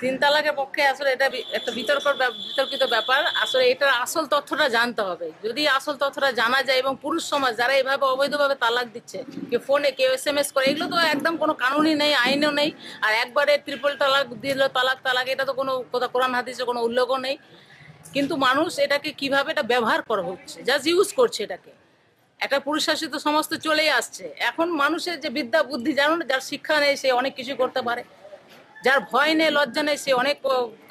তিন তালাকের পক্ষে আসলে এটা একটা বিতর্কিত ব্যাপার। আসলে এটার আসল তথ্যটা জানতে হবে। যদি আসল তথ্যটা জানা যায় এবং পুরুষ সমাজ যারা এভাবে অবৈধভাবে তালাক দিচ্ছে, কেউ ফোনে, কেউ SMS করে, এগুলো তো একদম কোনো কানুনই নেই, আইনও নেই। আর একবারে ট্রিপল তালাক দিল, তালাক তালাক, এটা তো কোনো কথা কোরআন হাদিসে কোনো উল্লেখও নেই। কিন্তু মানুষ এটাকে কিভাবে এটা ব্যবহার করা হচ্ছে, জাস্ট ইউজ করছে এটাকে। একটা পুরুষ শাসিত সমাজ তো চলেই আসছে। এখন মানুষের যে বিদ্যা বুদ্ধি, জানো না, যার শিক্ষা নেই সে অনেক কিছু করতে পারে, যার ভয় নেই, লজ্জা নেই, সে অনেক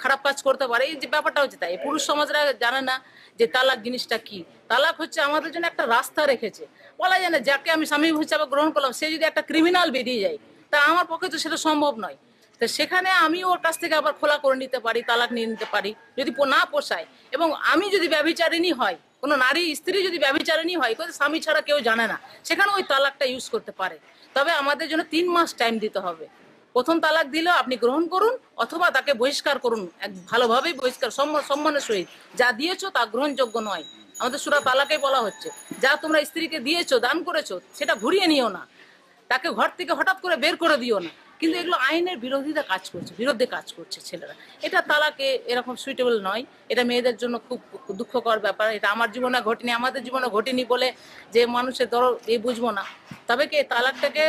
খারাপ কাজ করতে পারে। এই যে ব্যাপারটা হচ্ছে তাই, পুরুষ সমাজরা জানে না যে তালাক জিনিসটা কি। তালাক হচ্ছে আমাদের জন্য একটা রাস্তা রেখেছে। বলা যায় না যাকে আমি স্বামী হিসাবে গ্রহণ করলাম সে যদি একটা ক্রিমিনাল বেরিয়ে যায়, তা আমার পক্ষে তো সেটা সম্ভব নয়। তো সেখানে আমি ওর কাছ থেকে আবার খোলা করে নিতে পারি, তালাক নিয়ে নিতে পারি যদি না পোষায়। এবং আমি যদি ব্যভিচারিণী হয়, কোনো নারী স্ত্রী যদি ব্যভিচারিণী হয়, স্বামী ছাড়া কেউ জানে না, সেখানে ওই তালাকটা ইউজ করতে পারে। তবে আমাদের জন্য 3 মাস টাইম দিতে হবে। প্রথম তালাক দিলেও আপনি গ্রহণ করুন, অথবা তাকে বহিষ্কার করুন, ভালোভাবেই বহিষ্কার, সম্মানের সহিত। যা দিয়েছো তা গ্রহণযোগ্য নয়। আমাদের সূরা তালাকে বলা হচ্ছে, যা তোমরা স্ত্রীকে দিয়েছো, দান করেছো, সেটা ঘুরিয়ে নিও না, তাকে ঘর থেকে হঠাৎ করে বের করে দিও না। কিন্তু এগুলো আইনের বিরুদ্ধে কাজ করছে ছেলেরা। এটা তালাকে এরকম সুইটেবল নয়। এটা মেয়েদের জন্য খুব দুঃখকর ব্যাপার। এটা আমার জীবনে ঘটেনি, আমাদের জীবনে ঘটেনি বলে যে মানুষের বুঝবো না। তবে কি তালাকটাকে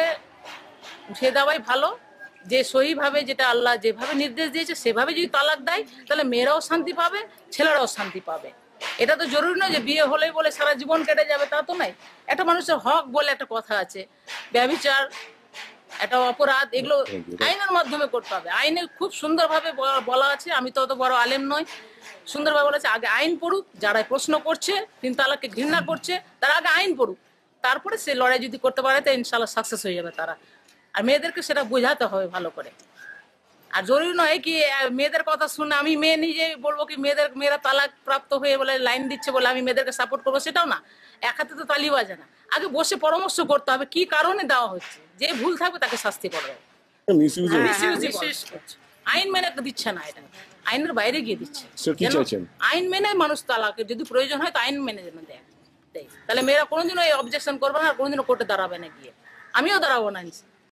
উঠিয়ে দেওয়াই ভালো। যে সহিভাবে, যেটা আল্লাহ যেভাবে নির্দেশ দিয়েছে সেভাবে যদি তালাক দেয়, তাহলে মেয়েরাও শান্তি পাবে, ছেলেরাও শান্তি পাবে। এটা তো জরুরি নয় যে বিয়ে হলেই বলে সারা জীবন কেটে যাবে, তা তো নাই। একটা মানুষের হক বলে একটা কথা আছে। ব্যভিচার একটা অপরাধ, এগুলো আইনের মাধ্যমে করতে হবে। আইনে খুব সুন্দরভাবে বলা আছে। আমি তো অত বড় আলেম নয়, সুন্দরভাবে বলেছে আগে আইন পড়ুক। যারা প্রশ্ন করছে, তিন তালাককে ঘৃণা করছে, তারা আগে আইন পড়ুক, তারপরে সে লড়াই যদি করতে পারে তো ইনশাল্লাহ সাকসেস হয়ে যাবে তারা। আর মেয়েদেরকে সেটা বোঝাতে হবে ভালো করে। আর জরুরি নয় কি মেয়েদের কথা শুনে আমি মেয়ে নিজে বলবো কি মেয়েরা তালাক প্রাপ্ত হয়ে বলে লাইন দিচ্ছে বলে আমি মেয়েদেরকে সাপোর্ট করবো, সেটাও না। এক হাতে তো তালি বাজে না। আগে বসে পরামর্শ করতে হবে কি কারণে দেওয়া হচ্ছে। যে ভুল থাকবে তাকে শাস্তি করবে। আইন মেনে দিচ্ছে না, এটা আইনের বাইরে গিয়ে দিচ্ছে। আইন মেনে মানুষ তালাকে, যদি প্রয়োজন হয় তো আইন মেনে যেন দেয়, তাহলে মেয়েরা কোনোদিনও এই অবজেকশন করবে না, আর কোনোদিনও কোর্টে দাঁড়াবে না গিয়ে। আমিও দাঁড়াবো না।